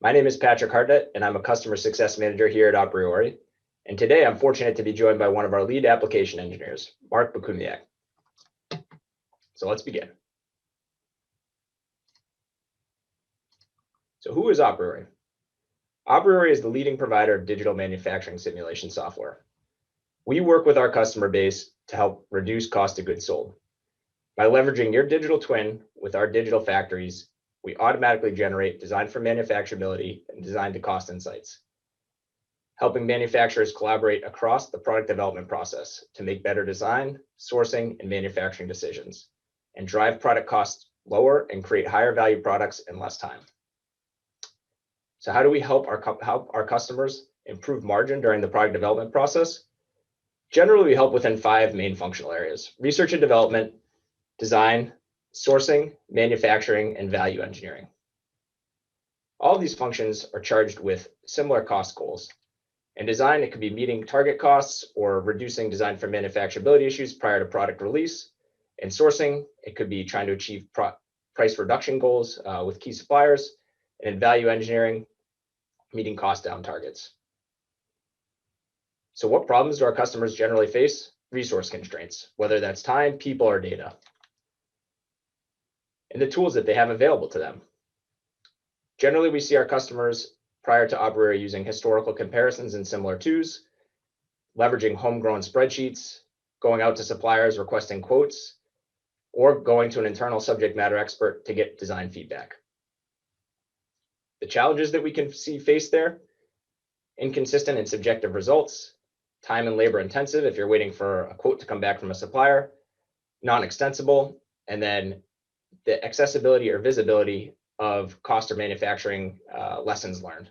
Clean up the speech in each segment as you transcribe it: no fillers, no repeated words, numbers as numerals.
My name is Patrick Hartnett, and I'm a Customer Success Manager here at aPriori. And today I'm fortunate to be joined by one of our lead application engineers, Mark Bakumiak. So let's begin. So who is aPriori? aPriori is the leading provider of digital manufacturing simulation software. We work with our customer base to help reduce cost of goods sold. By leveraging your digital twin with our digital factories, we automatically generate design for manufacturability and design to cost insights, helping manufacturers collaborate across the product development process to make better design, sourcing, and manufacturing decisions, and drive product costs lower and create higher value products in less time. So how do we help our customers improve margin during the product development process? Generally, we help within 5 main functional areas: research and development, design, sourcing, manufacturing, and value engineering. All of these functions are charged with similar cost goals. In design, it could be meeting target costs or reducing design for manufacturability issues prior to product release. In sourcing, it could be trying to achieve price reduction goals with key suppliers. And in value engineering, meeting cost down targets. So what problems do our customers generally face? Resource constraints, whether that's time, people, or data, and the tools that they have available to them. Generally, we see our customers prior to aPriori using historical comparisons and similar tools, leveraging homegrown spreadsheets, going out to suppliers requesting quotes, or going to an internal subject matter expert to get design feedback. The challenges that we can see faced there: inconsistent and subjective results, time and labor intensive if you're waiting for a quote to come back from a supplier, non-extensible, and then the accessibility or visibility of cost of manufacturing lessons learned.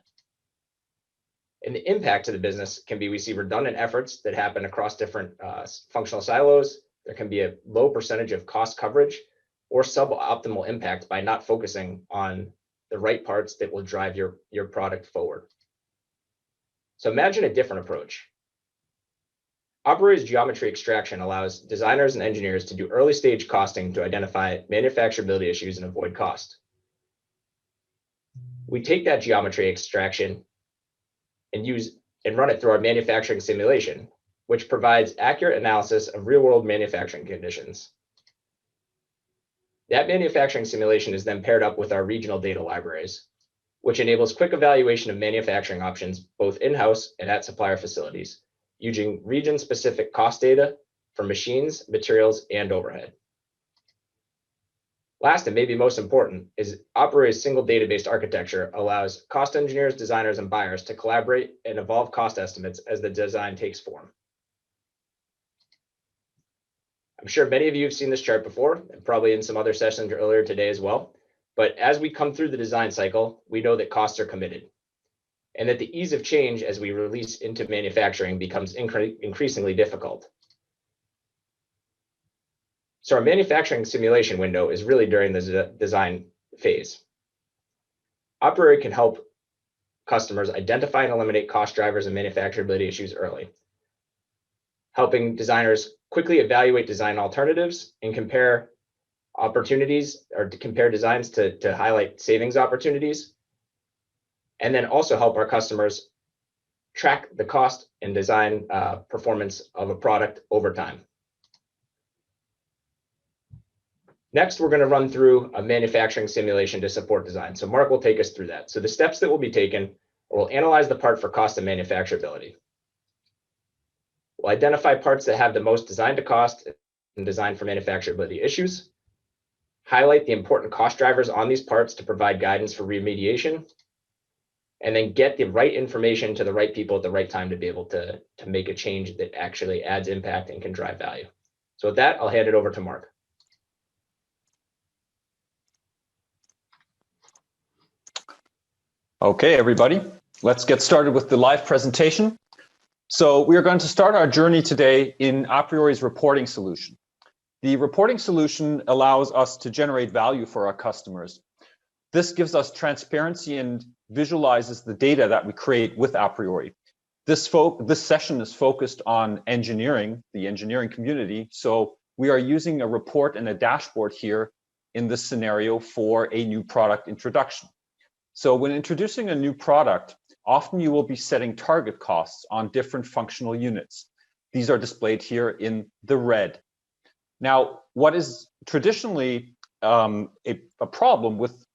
And the impact to the business can be, we see redundant efforts that happen across different functional silos. There can be a low percentage of cost coverage or suboptimal impact by not focusing on the right parts that will drive your product forward. So imagine a different approach. aPriori's geometry extraction allows designers and engineers to do early stage costing to identify manufacturability issues and avoid cost. We take that geometry extraction and run it through our manufacturing simulation, which provides accurate analysis of real-world manufacturing conditions. That manufacturing simulation is then paired up with our regional data libraries, which enables quick evaluation of manufacturing options both in-house and at supplier facilities, using region-specific cost data for machines, materials, and overhead. Last, and maybe most important, is aPriori's single data-based architecture allows cost engineers, designers, and buyers to collaborate and evolve cost estimates as the design takes form. I'm sure many of you have seen this chart before, and probably in some other sessions earlier today as well. But as we come through the design cycle, we know that costs are committed, and that the ease of change as we release into manufacturing becomes increasingly difficult. So our manufacturing simulation window is really during the design phase. aPriori can help customers identify and eliminate cost drivers and manufacturability issues early, helping designers quickly evaluate design alternatives and compare opportunities or to compare designs to highlight savings opportunities, and then also help our customers track the cost and design performance of a product over time. Next, we're going to run through a manufacturing simulation to support design. So Mark will take us through that. So the steps that will be taken: we'll analyze the part for cost and manufacturability. We'll identify parts that have the most design to cost and design for manufacturability issues, highlight the important cost drivers on these parts to provide guidance for remediation, and then get the right information to the right people at the right time to be able to make a change that actually adds impact and can drive value. So with that, I'll hand it over to Mark. Okay, everybody, let's get started with the live presentation. So we are going to start our journey today in aPriori's reporting solution. The reporting solution allows us to generate value for our customers. This gives us transparency and visualizes the data that we create with aPriori. This session is focused on engineering, the engineering community. So we are using a report and a dashboard here in this scenario for a new product introduction. So when introducing a new product, often you will be setting target costs on different functional units. These are displayed here in the red. Now, what is traditionally a problem with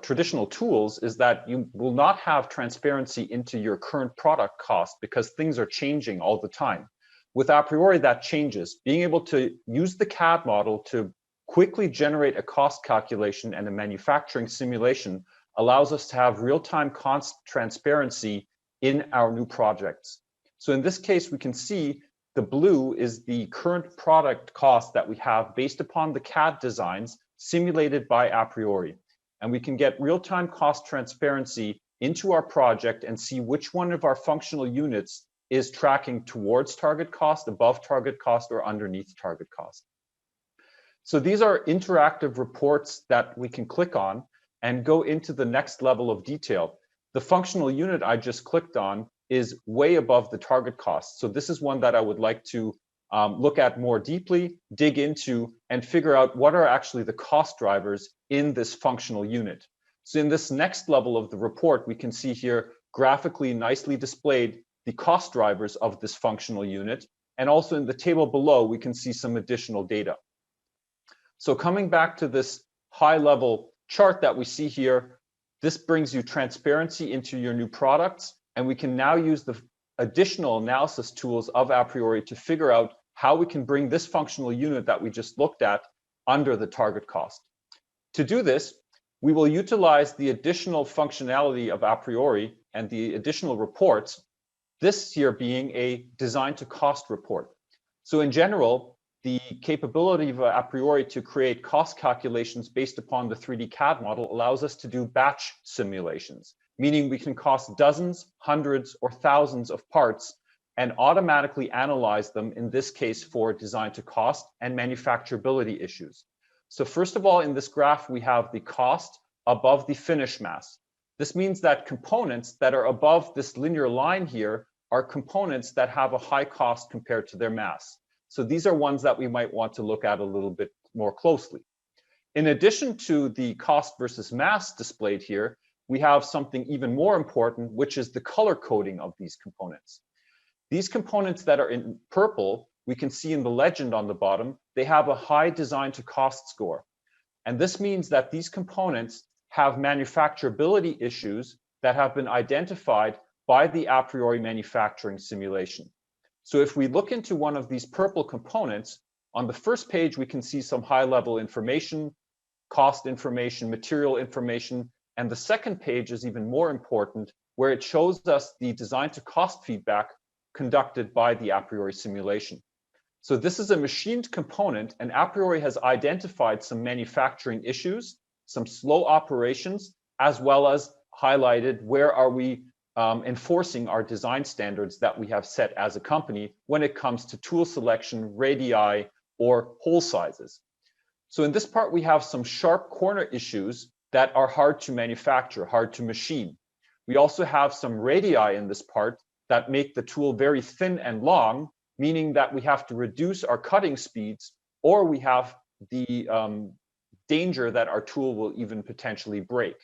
traditional tools is that you will not have transparency into your current product cost because things are changing all the time. With aPriori, that changes. Being able to use the CAD model to quickly generate a cost calculation and a manufacturing simulation allows us to have real-time cost transparency in our new projects. So in this case, we can see the blue is the current product cost that we have based upon the CAD designs simulated by aPriori. And we can get real-time cost transparency into our project and see which one of our functional units is tracking towards target cost, above target cost, or underneath target cost. So these are interactive reports that we can click on and go into the next level of detail. The functional unit I just clicked on is way above the target cost. So this is one that I would like to look at more deeply, dig into, and figure out what are actually the cost drivers in this functional unit. So in this next level of the report, we can see here graphically nicely displayed the cost drivers of this functional unit. And also in the table below, we can see some additional data. So coming back to this high level chart that we see here, this brings you transparency into your new products. And we can now use the additional analysis tools of aPriori to figure out how we can bring this functional unit that we just looked at under the target cost. To do this, we will utilize the additional functionality of aPriori and the additional reports, this here being a design to cost report. So in general, the capability of aPriori to create cost calculations based upon the 3D CAD model allows us to do batch simulations, meaning we can cost dozens, hundreds, or thousands of parts and automatically analyze them, in this case, for design to cost and manufacturability issues. So first of all, in this graph, we have the cost above the finish mass. This means that components that are above this linear line here are components that have a high cost compared to their mass. So these are ones that we might want to look at a little bit more closely. In addition to the cost versus mass displayed here, we have something even more important, which is the color coding of these components. These components that are in purple, we can see in the legend on the bottom, they have a high design to cost score. And this means that these components have manufacturability issues that have been identified by the aPriori manufacturing simulation. So if we look into one of these purple components, on the first page, we can see some high-level information, cost information, material information, and the second page is even more important, where it shows us the design to cost feedback conducted by the aPriori simulation. So this is a machined component, and aPriori has identified some manufacturing issues, some slow operations, as well as highlighted where are we enforcing our design standards that we have set as a company when it comes to tool selection, radii, or hole sizes. So in this part, we have some sharp corner issues that are hard to manufacture, hard to machine. We also have some radii in this part that make the tool very thin and long, meaning that we have to reduce our cutting speeds, or we have the danger that our tool will even potentially break.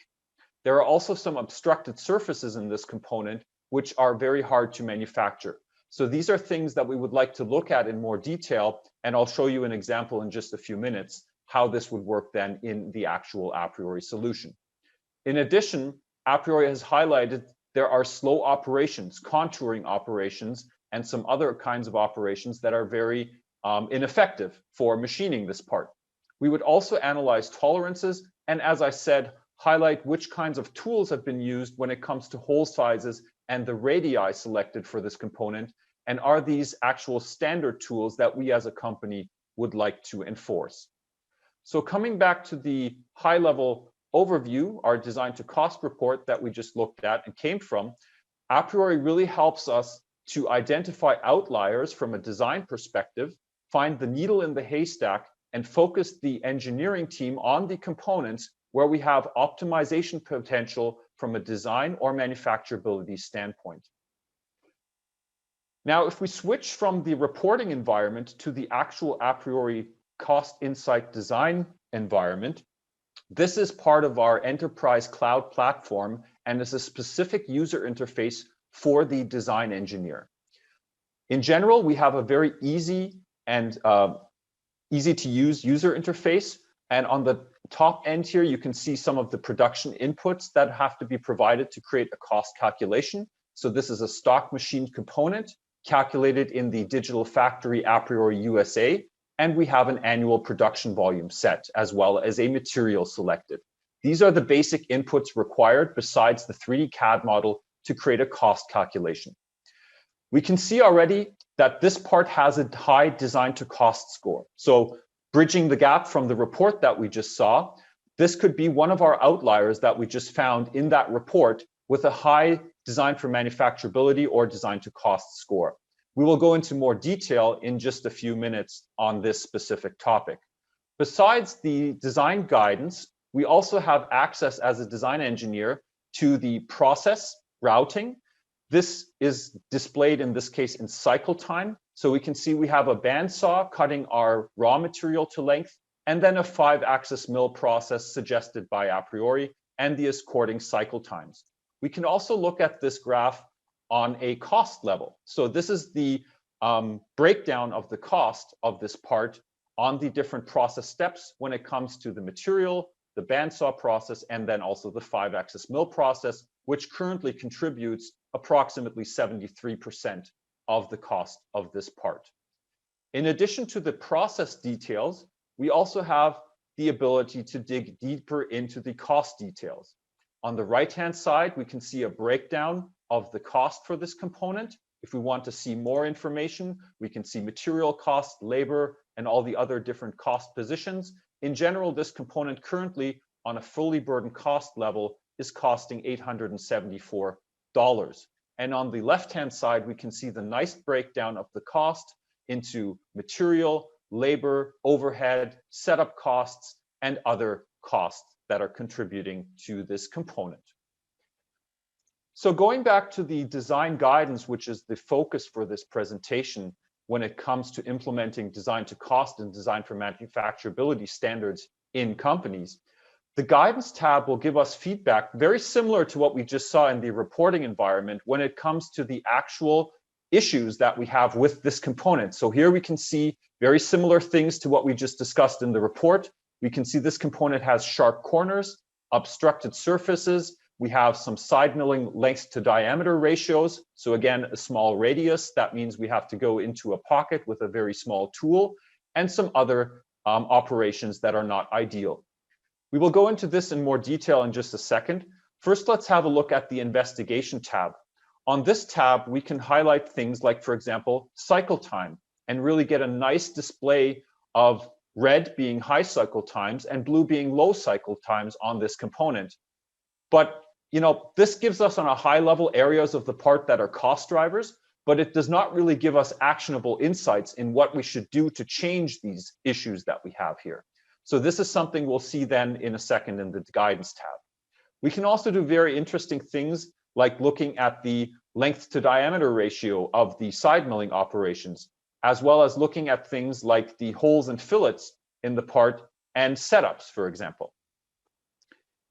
There are also some obstructed surfaces in this component, which are very hard to manufacture. So these are things that we would like to look at in more detail, and I'll show you an example in just a few minutes, how this would work then in the actual aPriori solution. In addition, aPriori has highlighted there are slow operations, contouring operations, and some other kinds of operations that are very ineffective for machining this part. We would also analyze tolerances, and as I said, highlight which kinds of tools have been used when it comes to hole sizes and the radii selected for this component, and are these actual standard tools that we as a company would like to enforce. So coming back to the high-level overview, our design to cost report that we just looked at and came from, aPriori really helps us to identify outliers from a design perspective, find the needle in the haystack, and focus the engineering team on the components where we have optimization potential from a design or manufacturability standpoint. Now, if we switch from the reporting environment to the actual aPriori cost insight design environment, This is part of our enterprise cloud platform and is a specific user interface for the design engineer. In general, we have a very easy and easy to use user interface. And on the top end here, you can see some of the production inputs that have to be provided to create a cost calculation. So this is a stock machine component calculated in the digital factory aPriori USA. And we have an annual production volume set, as well as a material selected. These are the basic inputs required besides the 3D CAD model to create a cost calculation. We can see already that this part has a high design to cost score. So bridging the gap from the report that we just saw, this could be one of our outliers that we just found in that report with a high design for manufacturability or design to cost score. We will go into more detail in just a few minutes on this specific topic. Besides the design guidance, we also have access as a design engineer to the process routing. This is displayed in this case in cycle time. So we can see we have a bandsaw cutting our raw material to length, and then a 5-axis mill process suggested by aPriori, and the according cycle times. We can also look at this graph on a cost level. So this is the breakdown of the cost of this part on the different process steps when it comes to the material, the bandsaw process, and then also the 5-axis mill process, which currently contributes approximately 73% of the cost of this part. In addition to the process details, we also have the ability to dig deeper into the cost details. On the right-hand side, we can see a breakdown of the cost for this component. If we want to see more information, we can see material cost, labor, and all the other different cost positions. In general, this component currently on a fully burdened cost level is costing $874. And on the left-hand side, we can see the nice breakdown of the cost into material, labor, overhead, setup costs, and other costs that are contributing to this component. So going back to the design guidance, which is the focus for this presentation when it comes to implementing design to cost and design for manufacturability standards in companies, the guidance tab will give us feedback very similar to what we just saw in the reporting environment when it comes to the actual issues that we have with this component. So here we can see very similar things to what we just discussed in the report. We can see this component has sharp corners, obstructed surfaces. We have some side milling length to diameter ratios. So again, a small radius, that means we have to go into a pocket with a very small tool, and some other operations that are not ideal. We will go into this in more detail in just a second. First, let's have a look at the investigation tab. On this tab, we can highlight things like, for example, cycle time, and really get a nice display of red being high cycle times and blue being low cycle times on this component. But this gives us on a high level areas of the part that are cost drivers, but it does not really give us actionable insights in what we should do to change these issues that we have here. So this is something we'll see then in a second in the guidance tab. We can also do very interesting things like looking at the length to diameter ratio of the side milling operations, as well as looking at things like the holes and fillets in the part and setups, for example.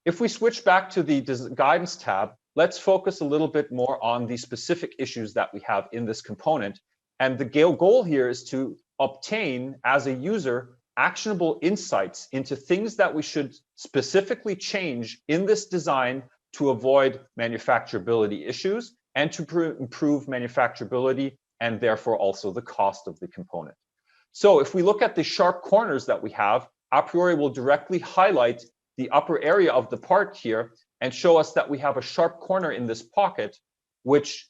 If we switch back to the guidance tab, let's focus a little bit more on the specific issues that we have in this component. And the goal here is to obtain, as a user, actionable insights into things that we should specifically change in this design to avoid manufacturability issues and to improve manufacturability and therefore also the cost of the component. So if we look at the sharp corners that we have, aPriori will directly highlight the upper area of the part here and show us that we have a sharp corner in this pocket, which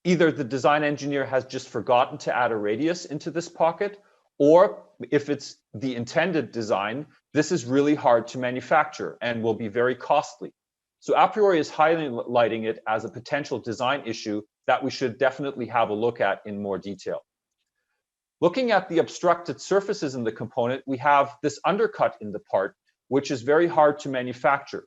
either the design engineer has just forgotten to add a radius into this pocket, or if it's the intended design, this is really hard to manufacture and will be very costly. So aPriori is highlighting it as a potential design issue that we should definitely have a look at in more detail. Looking at the obstructed surfaces in the component, we have this undercut in the part, which is very hard to manufacture.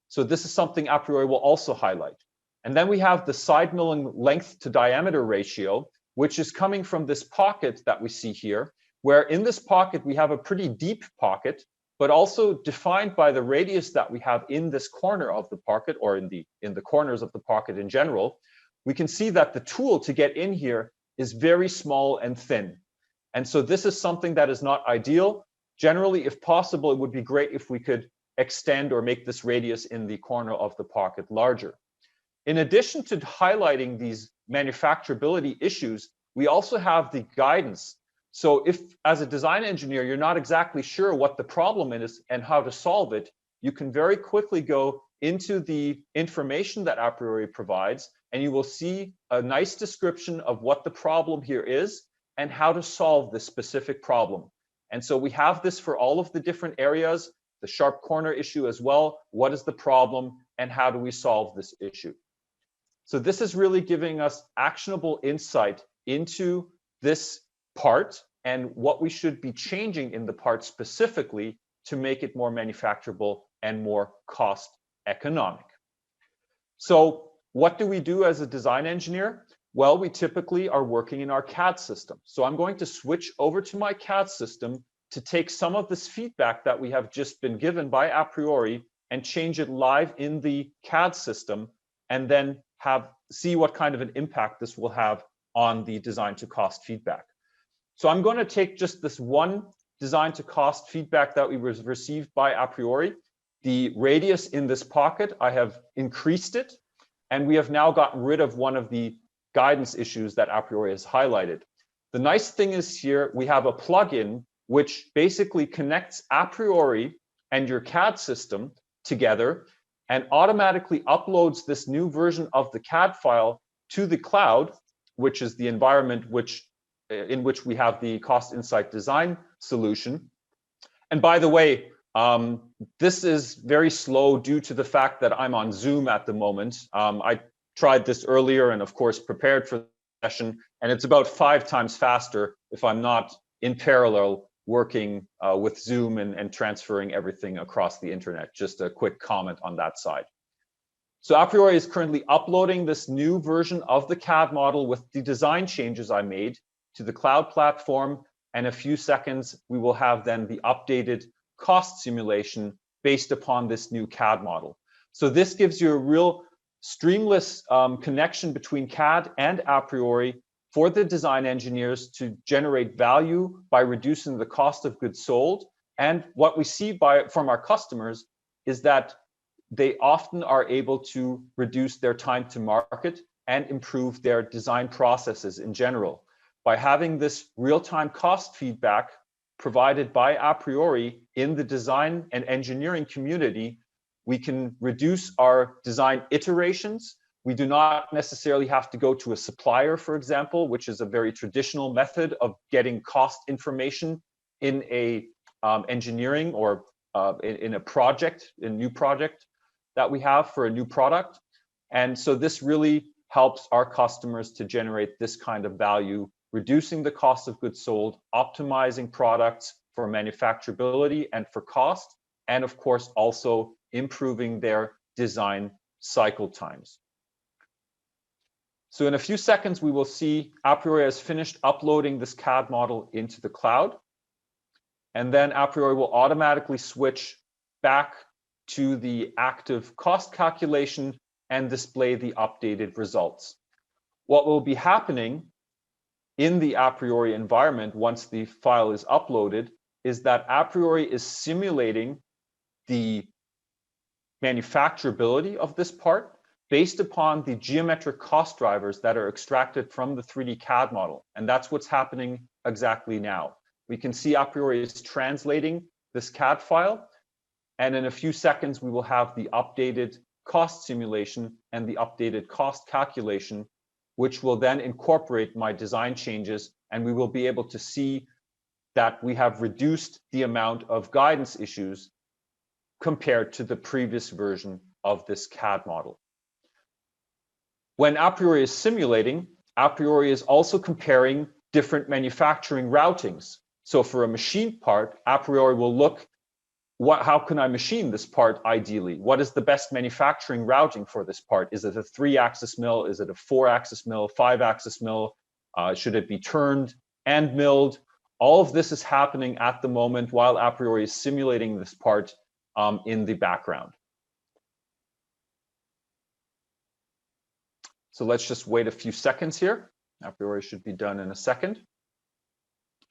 So this is something aPriori will also highlight. And then we have the side milling length to diameter ratio, which is coming from this pocket that we see here, where in this pocket we have a pretty deep pocket, but also defined by the radius that we have in this corner of the pocket, or in the corners of the pocket in general, we can see that the tool to get in here is very small and thin. And so this is something that is not ideal. Generally, if possible, it would be great if we could extend or make this radius in the corner of the pocket larger. In addition to highlighting these manufacturability issues, we also have the guidance. So if, as a design engineer, you're not exactly sure what the problem is and how to solve it, you can very quickly go into the information that aPriori provides, and you will see a nice description of what the problem here is and how to solve this specific problem. And so we have this for all of the different areas, the sharp corner issue as well. What is the problem and how do we solve this issue? So this is really giving us actionable insight into this part and what we should be changing in the part specifically to make it more manufacturable and more cost economic. So what do we do as a design engineer? Well, we typically are working in our CAD system. So I'm going to switch over to my CAD system to take some of this feedback that we have just been given by aPriori and change it live in the CAD system, and then see what kind of an impact this will have on the design to cost feedback. So I'm going to take just this one design to cost feedback that we received by aPriori. The radius in this pocket, I have increased it, and we have now gotten rid of one of the guidance issues that aPriori has highlighted. The nice thing is here we have a plugin which basically connects aPriori and your CAD system together and automatically uploads this new version of the CAD file to the cloud, which is the environment in which we have the Cost Insight Design solution. And by the way, this is very slow due to the fact that I'm on Zoom at the moment. I tried this earlier and of course prepared for the session, and it's about 5 times faster if I'm not in parallel working with Zoom and transferring everything across the internet. Just a quick comment on that side. So aPriori is currently uploading this new version of the CAD model with the design changes I made to the cloud platform. And in a few seconds, we will have then the updated cost simulation based upon this new CAD model. So this gives you a real streamless connection between CAD and aPriori for the design engineers to generate value by reducing the cost of goods sold. And what we see from our customers is that they often are able to reduce their time to market and improve their design processes in general. By having this real-time cost feedback provided by aPriori in the design and engineering community, we can reduce our design iterations. We do not necessarily have to go to a supplier, for example, which is a very traditional method of getting cost information in a engineering or in a new project that we have for a new product. And so this really helps our customers to generate this kind of value, reducing the cost of goods sold, optimizing products for manufacturability and for cost, and of course also improving their design cycle times. So in a few seconds, we will see aPriori has finished uploading this CAD model into the cloud. And then aPriori will automatically switch back to the active cost calculation and display the updated results. What will be happening in the aPriori environment once the file is uploaded is that aPriori is simulating the manufacturability of this part based upon the geometric cost drivers that are extracted from the 3D CAD model. And that's what's happening exactly now. We can see aPriori is translating this CAD file, and in a few seconds, we will have the updated cost simulation and the updated cost calculation, which will then incorporate my design changes, and we will be able to see that we have reduced the amount of guidance issues compared to the previous version of this CAD model. When aPriori is simulating, aPriori is also comparing different manufacturing routings. So for a machined part, aPriori will look, how can I machine this part ideally? What is the best manufacturing routing for this part? Is it a 3-axis mill? Is it a 4-axis mill, 5-axis mill? Should it be turned and milled? All of this is happening at the moment while aPriori is simulating this part in the background. So let's just wait a few seconds here. aPriori should be done in a second.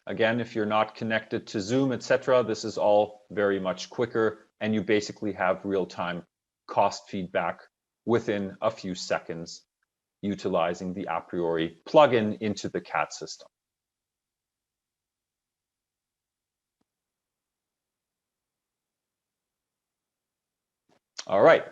Again, if you're not connected to Zoom, etc., this is all very much quicker, and you basically have real-time cost feedback within a few seconds utilizing the aPriori plugin into the CAD system. All right.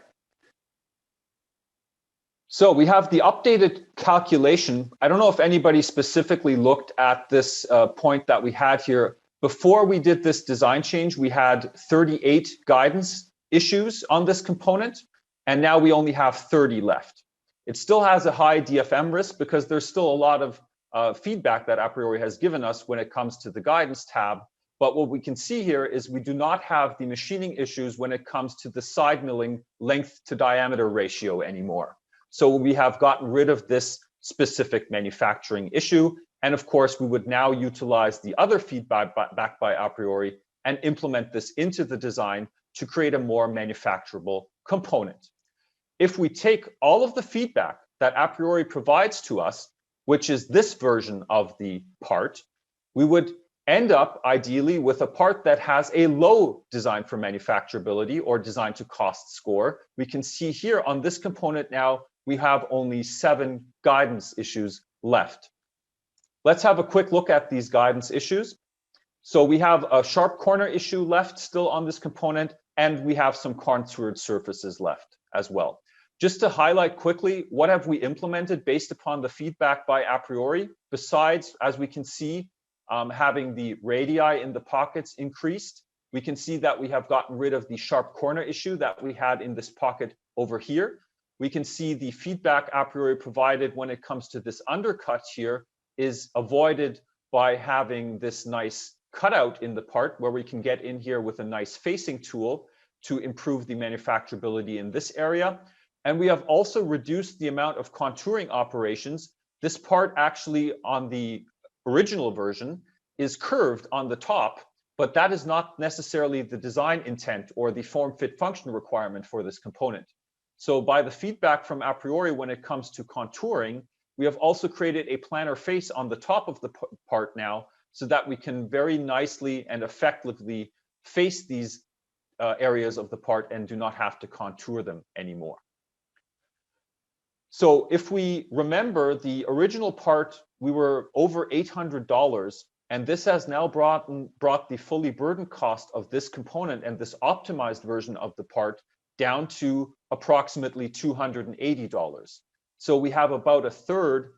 So we have the updated calculation. I don't know if anybody specifically looked at this point that we had here. Before we did this design change, we had 38 guidance issues on this component, and now we only have 30 left. It still has a high DFM risk because there's still a lot of feedback that aPriori has given us when it comes to the guidance tab. But what we can see here is we do not have the machining issues when it comes to the side milling length to diameter ratio anymore. So we have gotten rid of this specific manufacturing issue. And of course, we would now utilize the other feedback back by aPriori and implement this into the design to create a more manufacturable component. If we take all of the feedback that aPriori provides to us, which is this version of the part, we would end up ideally with a part that has a low design for manufacturability or design to cost score. We can see here on this component now, we have only 7 guidance issues left. Let's have a quick look at these guidance issues. So we have a sharp corner issue left still on this component, and we have some contoured surfaces left as well. Just to highlight quickly, what have we implemented based upon the feedback by aPriori? Besides, as we can see, having the radii in the pockets increased, we can see that we have gotten rid of the sharp corner issue that we had in this pocket over here. We can see the feedback aPriori provided when it comes to this undercut here is avoided by having this nice cutout in the part where we can get in here with a nice facing tool to improve the manufacturability in this area. And we have also reduced the amount of contouring operations. This part actually on the original version is curved on the top, but that is not necessarily the design intent or the form fit function requirement for this component. So by the feedback from aPriori when it comes to contouring, we have also created a planar face on the top of the part now so that we can very nicely and effectively face these areas of the part and do not have to contour them anymore. So if we remember the original part, we were over $800, and this has now brought the fully burdened cost of this component and this optimized version of the part down to approximately $280. So we have about a third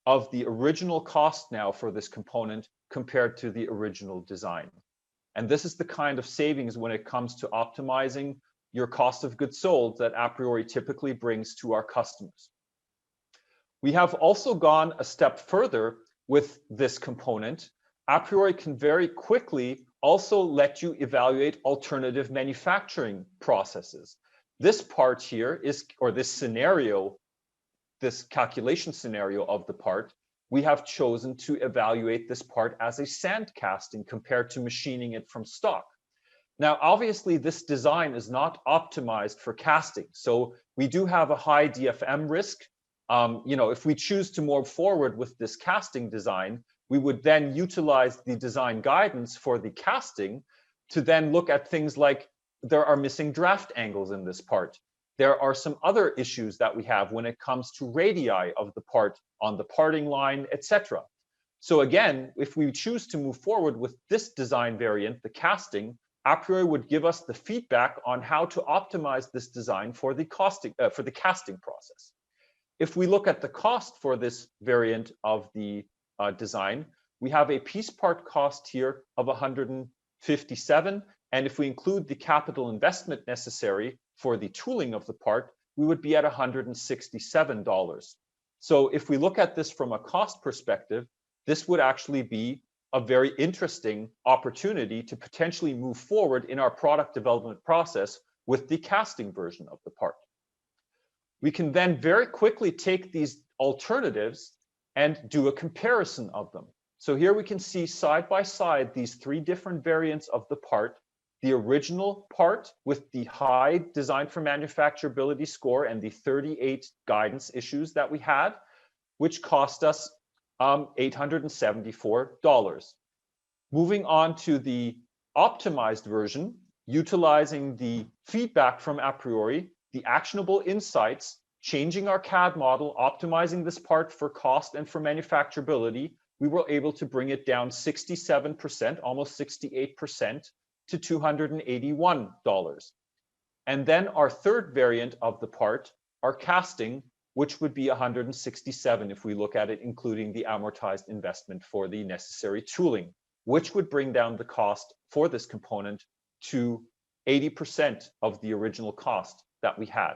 of the original cost now for this component compared to the original design. And this is the kind of savings when it comes to optimizing your cost of goods sold that aPriori typically brings to our customers. We have also gone a step further with this component. aPriori can very quickly also let you evaluate alternative manufacturing processes. This part here is, or this scenario, this calculation scenario of the part, we have chosen to evaluate this part as a sand casting compared to machining it from stock. Now, obviously, this design is not optimized for casting. So we do have a high DFM risk. If we choose to move forward with this casting design, we would then utilize the design guidance for the casting to then look at things like there are missing draft angles in this part. There are some other issues that we have when it comes to radii of the part on the parting line, etc. So again, if we choose to move forward with this design variant, the casting, aPriori would give us the feedback on how to optimize this design for the casting process. If we look at the cost for this variant of the design, we have a piece part cost here of $157. And if we include the capital investment necessary for the tooling of the part, we would be at $167. So if we look at this from a cost perspective, this would actually be a very interesting opportunity to potentially move forward in our product development process with the casting version of the part. We can then very quickly take these alternatives and do a comparison of them. So here we can see side by side these three different variants of the part. The original part with the high design for manufacturability score and the 38 guidance issues that we had, which cost us $874. Moving on to the optimized version, utilizing the feedback from aPriori, the actionable insights, changing our CAD model, optimizing this part for cost and for manufacturability, we were able to bring it down 67%, almost 68%, to $281. And then our third variant of the part, our casting, which would be $167 if we look at it, including the amortized investment for the necessary tooling, which would bring down the cost for this component to 80% of the original cost that we had.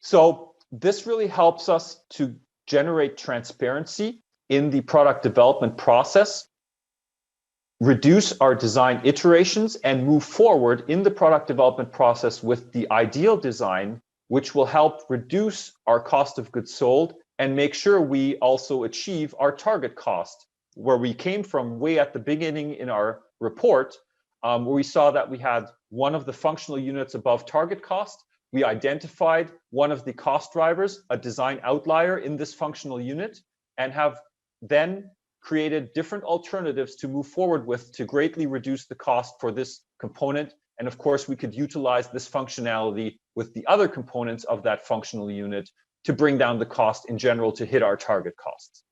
So this really helps us to generate transparency in the product development process, reduce our design iterations, and move forward in the product development process with the ideal design, which will help reduce our cost of goods sold and make sure we also achieve our target cost, where we came from way at the beginning in our report, where we saw that we had one of the functional units above target cost. We identified one of the cost drivers, a design outlier in this functional unit, and have then created different alternatives to move forward with to greatly reduce the cost for this component. And of course, we could utilize this functionality with the other components of that functional unit to bring down the cost in general to hit our target costs.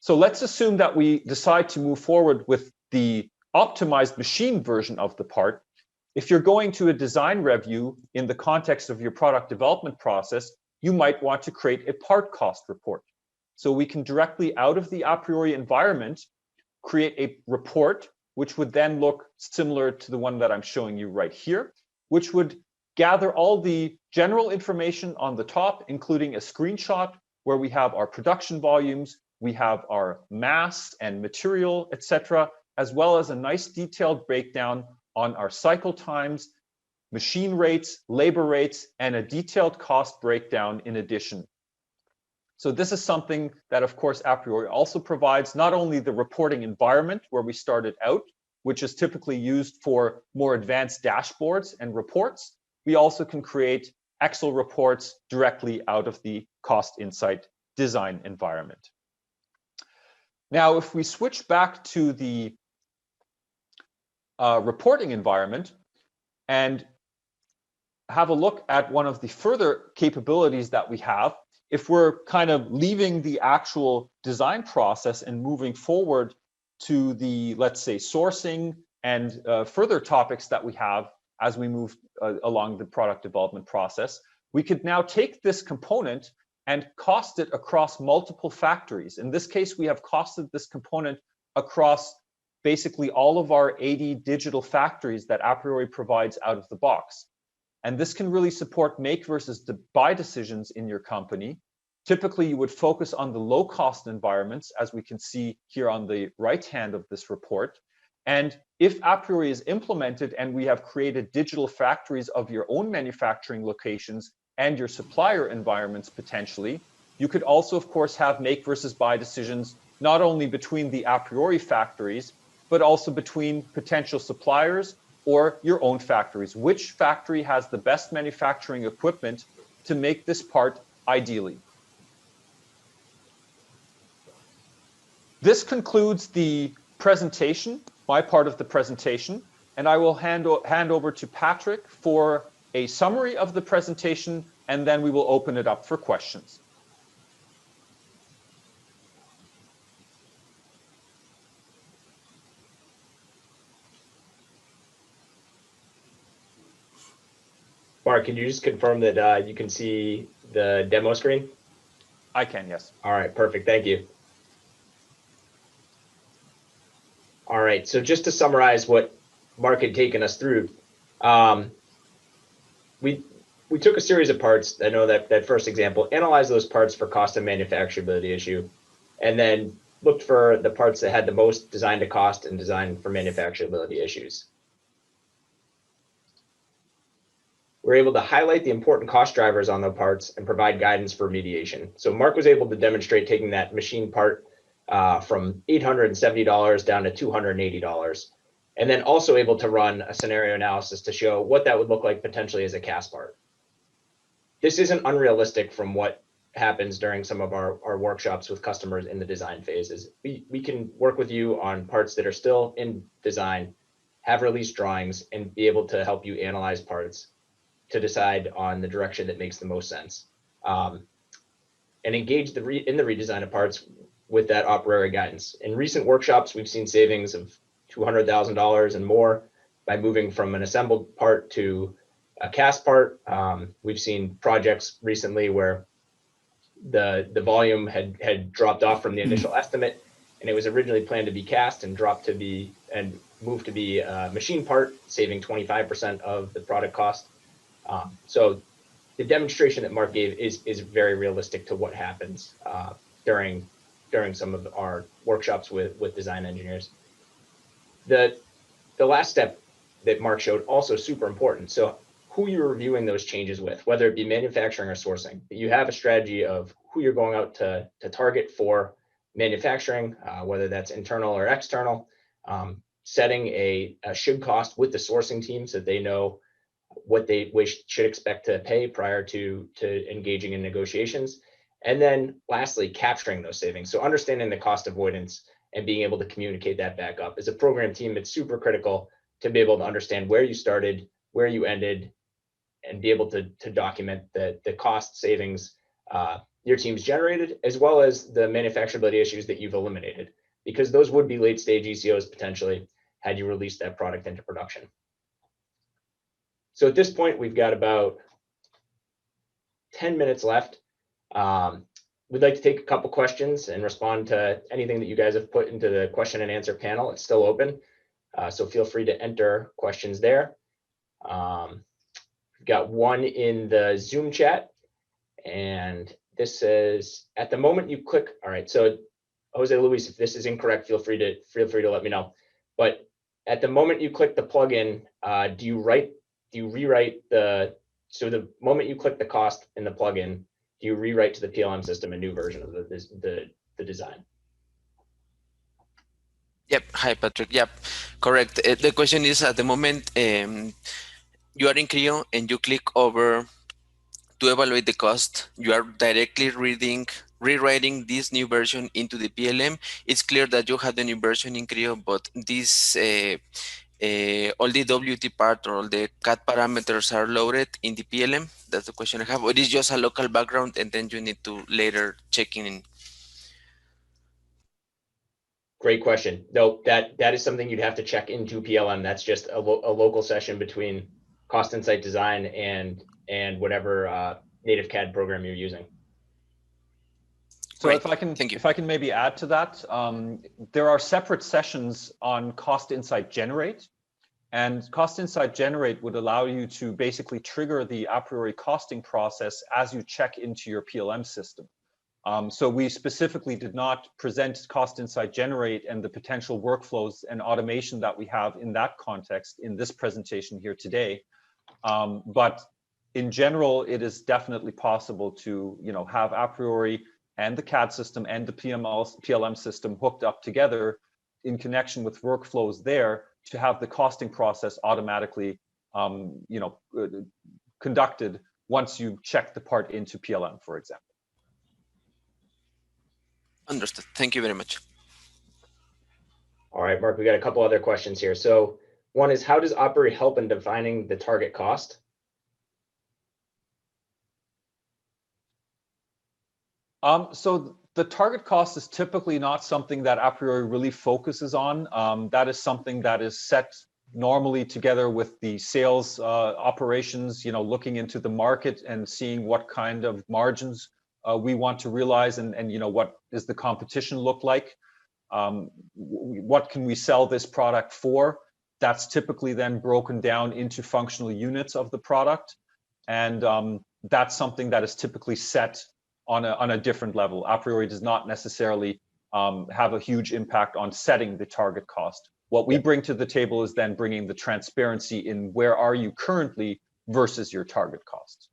So let's assume that we decide to move forward with the optimized machine version of the part. If you're going to a design review in the context of your product development process, you might want to create a part cost report. So we can directly out of the aPriori environment create a report, which would then look similar to the one that I'm showing you right here, which would gather all the general information on the top, including a screenshot where we have our production volumes, we have our mass and material, etc., as well as a nice detailed breakdown on our cycle times, machine rates, labor rates, and a detailed cost breakdown in addition. So this is something that, of course, aPriori also provides, not only the reporting environment where we started out, which is typically used for more advanced dashboards and reports. We also can create Excel reports directly out of the cost insight design environment. Now, if we switch back to the reporting environment and have a look at one of the further capabilities that we have, if we're kind of leaving the actual design process and moving forward to the, let's say, sourcing and further topics that we have as we move along the product development process, we could now take this component and cost it across multiple factories. In this case, we have costed this component across basically all of our 80 digital factories that aPriori provides out of the box. And this can really support make versus buy decisions in your company. Typically, you would focus on the low-cost environments, as we can see here on the right hand of this report. And if aPriori is implemented and we have created digital factories of your own manufacturing locations and your supplier environments potentially, you could also, of course, have make versus buy decisions, not only between the aPriori factories, but also between potential suppliers or your own factories. Which factory has the best manufacturing equipment to make this part ideally? This concludes the presentation, my part of the presentation, and I will hand over to Patrick for a summary of the presentation, and then we will open it up for questions. Mark, can you just confirm that you can see the demo screen? I can, yes. All right, perfect. Thank you. All right, so just to summarize what Mark had taken us through, we took a series of parts. I know that first example, analyzed those parts for cost and manufacturability issue, and then looked for the parts that had the most design to cost and design for manufacturability issues. We're able to highlight the important cost drivers on the parts and provide guidance for remediation. So Mark was able to demonstrate taking that machine part from $870 down to $280. And then also able to run a scenario analysis to show what that would look like potentially as a cast part. This isn't unrealistic from what happens during some of our workshops with customers in the design phases. We can work with you on parts that are still in design, have release drawings, and be able to help you analyze parts to decide on the direction that makes the most sense. And engage in the redesign of parts with that aPriori guidance. In recent workshops, we've seen savings of $200,000 and more by moving from an assembled part to a cast part. We've seen projects recently where the volume had dropped off from the initial estimate, and it was originally planned to be cast and moved to be a machine part, saving 25% of the product cost. So the demonstration that Mark gave is very realistic to what happens during some of our workshops with design engineers. The last step that Mark showed, also super important. So who you're reviewing those changes with, whether it be manufacturing or sourcing, you have a strategy of who you're going out to target for manufacturing, whether that's internal or external, setting a should cost with the sourcing team so they know what they should expect to pay prior to engaging in negotiations. And then lastly, capturing those savings. So understanding the cost avoidance and being able to communicate that back up. As a program team, it's super critical to be able to understand where you started, where you ended, and be able to document the cost savings your team's generated, as well as the manufacturability issues that you've eliminated, because those would be late stage ECOs potentially had you released that product into production. So at this point, we've got about 10 minutes left. We'd like to take a couple questions and respond to anything that you guys have put into the question and answer panel. It's still open, so feel free to enter questions there. We've got one in the Zoom chat, and this says, at the moment you click, all right, so Jose Luis, if this is incorrect, feel free to let me know. But at the moment you click the plugin, do you rewrite so the moment you click the cost in the plugin, do you rewrite to the PLM system a new version of the design? Yep. Hi, Patrick. Yep, correct. The question is, at the moment you are in Creo and you click over to evaluate the cost, you are directly rewriting this new version into the PLM. It's clear that you have the new version in Creo, but this all the WT part or all the CAD parameters are loaded in the PLM. That's the question I have. Or it is just a local background and then you need to later check in? Great question. No, that is something you'd have to check into PLM. That's just a local session between Cost Insight Design and whatever native CAD program you're using. So if I can maybe add to that, there are separate sessions on Cost Insight Generate, and Cost Insight Generate would allow you to basically trigger the a priori costing process as you check into your PLM system. So we specifically did not present Cost Insight Generate and the potential workflows and automation that we have in that context in this presentation here today. But in general, it is definitely possible to have a priori and the CAD system and the PLM system hooked up together in connection with workflows there to have the costing process automatically conducted once you check the part into PLM, for example. Understood. Thank you very much. All right, Mark, we got a couple other questions here. So one is, how does aPriori help in defining the target cost? So the target cost is typically not something that aPriori really focuses on. That is something that is set normally together with the sales operations, looking into the market and seeing what kind of margins we want to realize and what does the competition look like. What can we sell this product for? That's typically then broken down into functional units of the product. And that's something that is typically set on a different level. aPriori does not necessarily have a huge impact on setting the target cost. What we bring to the table is then bringing the transparency in where are you currently versus your target cost.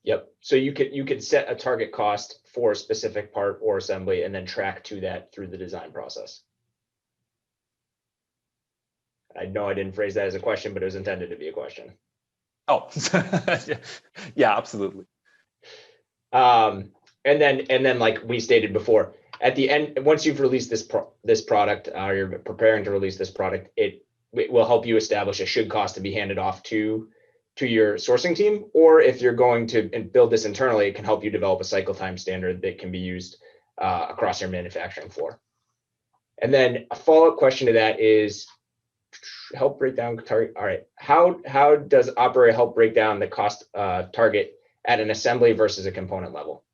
Yep. So you could set a target cost for a specific part or assembly and then track to that through the design process. I know I didn't phrase that as a question, but it was intended to be a question. Oh, yeah, absolutely. And then like we stated before, at the end, once you've released this product, or you're preparing to release this product, it will help you establish a should cost to be handed off to your sourcing team. Or if you're going to build this internally, it can help you develop a cycle time standard that can be used across your manufacturing floor. And then a follow-up question to that is, help break down target. All right, how does aPriori help break down the cost target at an assembly versus a component level?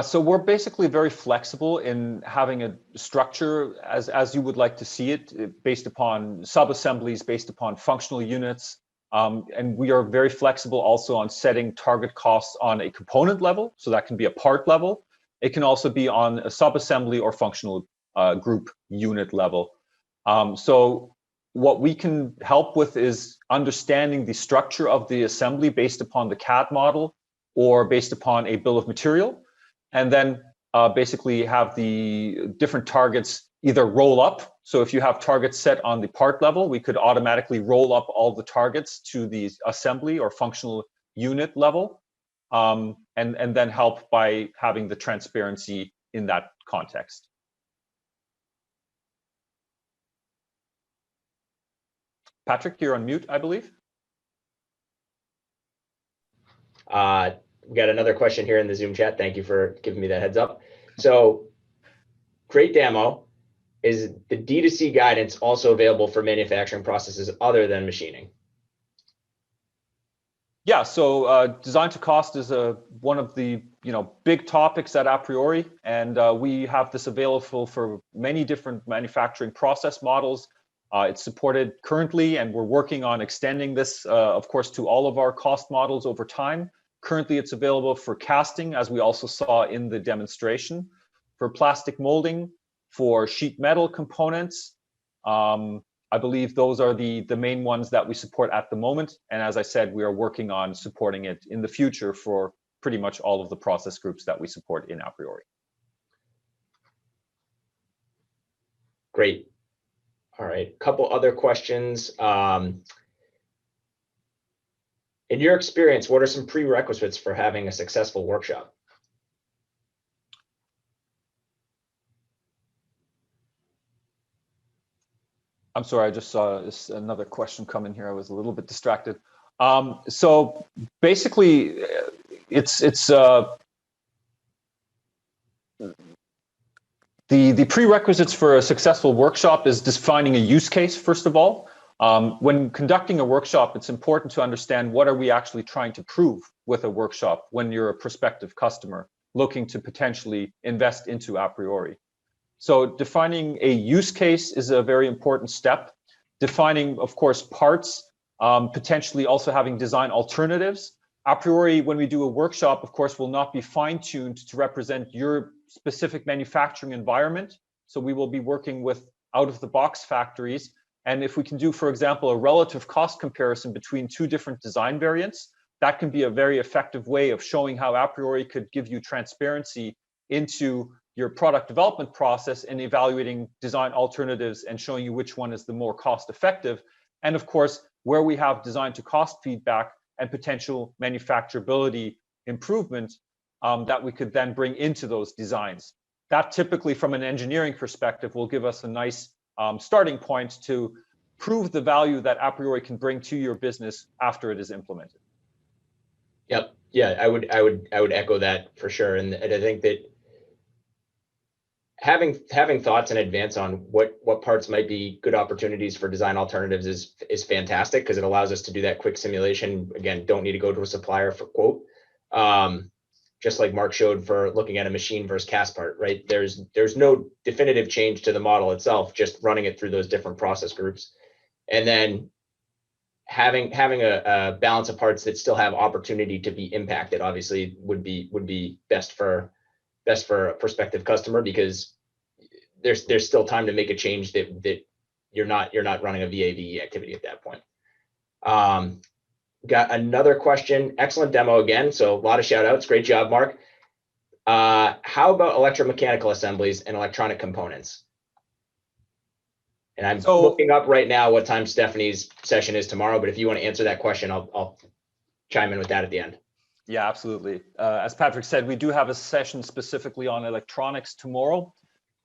So we're basically very flexible in having a structure as you would like to see it, based upon sub-assemblies, based upon functional units. And we are very flexible also on setting target costs on a component level. So that can be a part level. It can also be on a sub-assembly or functional group unit level. So what we can help with is understanding the structure of the assembly based upon the CAD model or based upon a bill of material. And then basically have the different targets either roll up. So if you have targets set on the part level, we could automatically roll up all the targets to the assembly or functional unit level, and then help by having the transparency in that context. Patrick, you're on mute, I believe. We got another question here in the Zoom chat. Thank you for giving me that heads up. So great demo. Is the D2C guidance also available for manufacturing processes other than machining? Yeah, so design to cost is one of the big topics at aPriori, and we have this available for many different manufacturing process models. It's supported currently, and we're working on extending this, of course, to all of our cost models over time. Currently, it's available for casting, as we also saw in the demonstration, for plastic molding, for sheet metal components. I believe those are the main ones that we support at the moment. And as I said, we are working on supporting it in the future for pretty much all of the process groups that we support in aPriori. Great. All right, a couple other questions. In your experience, what are some prerequisites for having a successful workshop? I'm sorry, I just saw another question come in here. I was a little bit distracted. So basically, it's the prerequisites for a successful workshop is defining a use case, first of all. When conducting a workshop, it's important to understand what are we actually trying to prove with a workshop when you're a prospective customer looking to potentially invest into aPriori. So defining a use case is a very important step. Defining, of course, parts, potentially also having design alternatives. aPriori, when we do a workshop, of course, will not be fine-tuned to represent your specific manufacturing environment. So we will be working with out-of-the-box factories. And if we can do, for example, a relative cost comparison between two different design variants, that can be a very effective way of showing how aPriori could give you transparency into your product development process and evaluating design alternatives and showing you which one is the more cost effective. And of course, where we have design to cost feedback and potential manufacturability improvement that we could then bring into those designs. That typically from an engineering perspective will give us a nice starting point to prove the value that aPriori can bring to your business after it is implemented. Yep. Yeah, I would echo that for sure. And I think that having thoughts in advance on what parts might be good opportunities for design alternatives is fantastic, because it allows us to do that quick simulation. Again, don't need to go to a supplier for quote. Just like Mark showed for looking at a machine versus cast part, right? There's no definitive change to the model itself, just running it through those different process groups. And then having a balance of parts that still have opportunity to be impacted, obviously would be best for a prospective customer, because there's still time to make a change that you're not running a VAVE activity at that point. got another question. Excellent demo again. So a lot of shout outs. Great job, Mark. How about electromechanical assemblies and electronic components? And I'm looking up right now what time Stephanie's session is tomorrow, but if you want to answer that question, I'll chime in with that at the end. Yeah, absolutely. As Patrick said, we do have a session specifically on electronics tomorrow.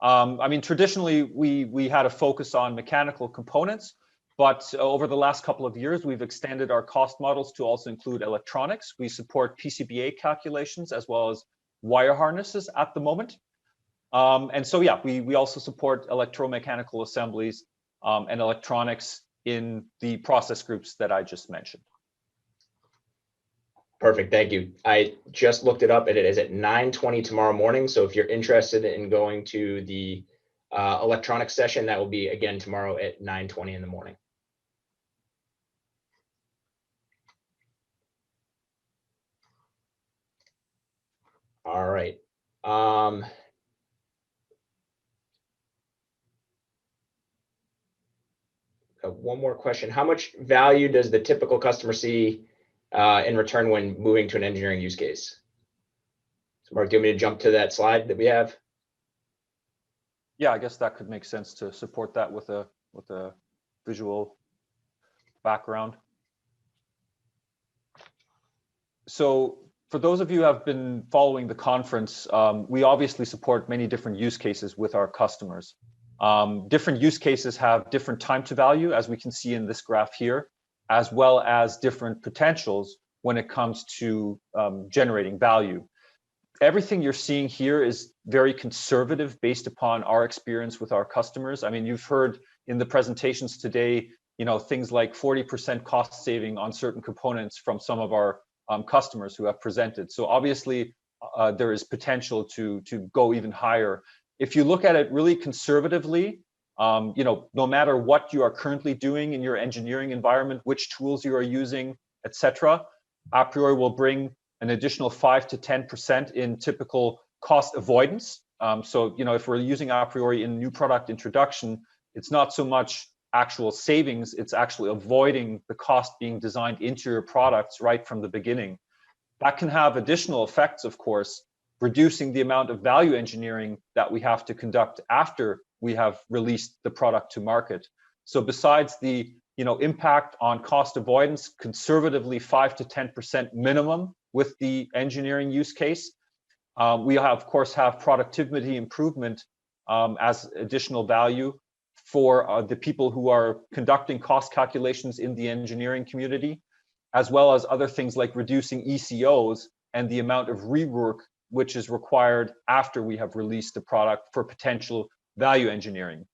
I mean, traditionally, we had a focus on mechanical components, but over the last couple of years, we've extended our cost models to also include electronics. We support PCBA calculations as well as wire harnesses at the moment. And so, yeah, we also support electromechanical assemblies and electronics in the process groups that I just mentioned. Perfect, thank you. I just looked it up and it is at 9:20 tomorrow morning. So if you're interested in going to the electronics session, that will be again tomorrow at 9:20 in the morning. All right. One more question. How much value does the typical customer see in return when moving to an engineering use case? So Mark, do you want me to jump to that slide that we have? Yeah, I guess that could make sense to support that with a visual background. So for those of you who have been following the conference, we obviously support many different use cases with our customers. Different use cases have different time to value, as we can see in this graph here, as well as different potentials when it comes to generating value. Everything you're seeing here is very conservative based upon our experience with our customers. I mean, you've heard in the presentations today, you know, things like 40% cost saving on certain components from some of our customers who have presented. So obviously, there is potential to go even higher. If you look at it really conservatively, you know, no matter what you are currently doing in your engineering environment, which tools you are using, etc., aPriori will bring an additional 5 to 10% in typical cost avoidance. So, you know, if we're using aPriori in new product introduction, it's not so much actual savings, it's actually avoiding the cost being designed into your products right from the beginning. That can have additional effects, of course, reducing the amount of value engineering that we have to conduct after we have released the product to market. So besides the, you know, impact on cost avoidance, conservatively 5 to 10% minimum with the engineering use case, we of course have productivity improvement as additional value for the people who are conducting cost calculations in the engineering community, as well as other things like reducing ECOs and the amount of rework which is required after we have released the product for potential value engineering.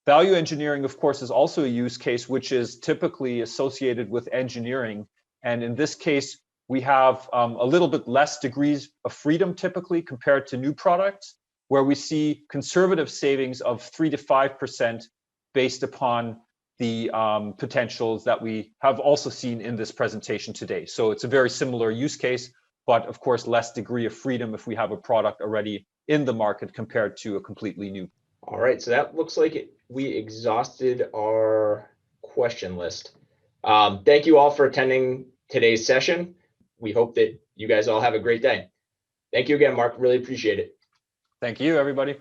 Value engineering, of course, is also a use case which is typically associated with engineering. And in this case, we have a little bit less degrees of freedom typically compared to new products, where we see conservative savings of 3 to 5% based upon the potentials that we have also seen in this presentation today. So it's a very similar use case, but of course, less degree of freedom if we have a product already in the market compared to a completely new. All right, so that looks like we exhausted our question list. Thank you all for attending today's session. We hope that you guys all have a great day. Thank you again, Mark. Really appreciate it. Thank you, everybody.